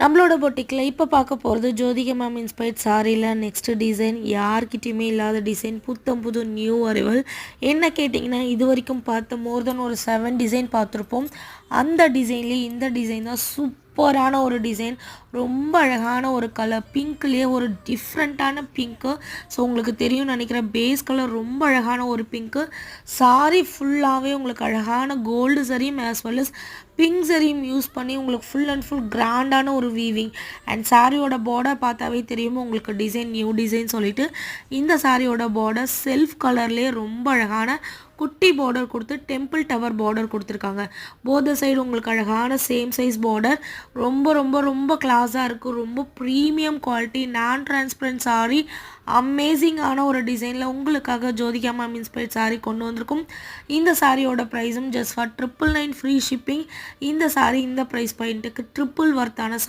நம்மளோட பொட்டிக்கில் இப்போ பார்க்க போகிறது ஜோதிகா மேம் இன்ஸ்பைர்ட் சாரியில் நெக்ஸ்ட் டிசைன் யார்கிட்டையுமே இல்லாத டிசைன் புது நியூ அரைவல். என்ன கேட்டிங்கன்னா இது வரைக்கும் பார்த்து மோர் தென் ஒரு 7 டிசைன் பார்த்துருப்போம். அந்த டிசைன்லேயே இந்த டிசைன் தான் சூப்பரான ஒரு டிசைன். ரொம்ப அழகான ஒரு கலர், பிங்க்லேயே ஒரு டிஃப்ரெண்ட்டான பிங்க்கு. ஸோ உங்களுக்கு தெரியும் நினைக்கிறேன், பேஸ் கலர் ரொம்ப அழகான ஒரு பிங்க்கு. சாரி ஃபுல்லாகவே உங்களுக்கு அழகான கோல்டு சரியும் ஆஸ் வெல் அஸ் பிங்க் சரியும் யூஸ் பண்ணி உங்களுக்கு ஃபுல் அண்ட் ஃபுல் கிராண்டான ஒரு வீவிங். அண்ட் சாரியோட பார்டர் பார்த்தாவே தெரியும் உங்களுக்கு டிசைன் நியூ டிசைன் சொல்லிட்டு. இந்த சாரியோட பார்டர் செல்ஃப் கலர்லேயே ரொம்ப அழகான குட்டி பார்டர் கொடுத்து டெம்பிள் டவர் பார்டர் கொடுத்துருக்காங்க. போத சைடு உங்களுக்கு அழகான சேம் சைஸ் பார்டர். ரொம்ப ரொம்ப ரொம்ப கிளாஸாக இருக்குது. ரொம்ப ப்ரீமியம் குவாலிட்டி நான் டிரான்ஸ்பரண்ட் சாரி. அமேசிங்கான ஒரு டிசைனில் உங்களுக்காக ஜோதிகா மேம் இன்ஸ்பைர்ட் சாரி கொண்டு வந்திருக்கும். இந்த சாரியோட ப்ரைஸும் ஜஸ்ட் ஃபார் 999 ஃப்ரீ ஷிப்பிங். இந்த சாரி இந்த ப்ரைஸ் பாயிண்ட்டுக்கு ட்ரிப்புள் வர்த்தான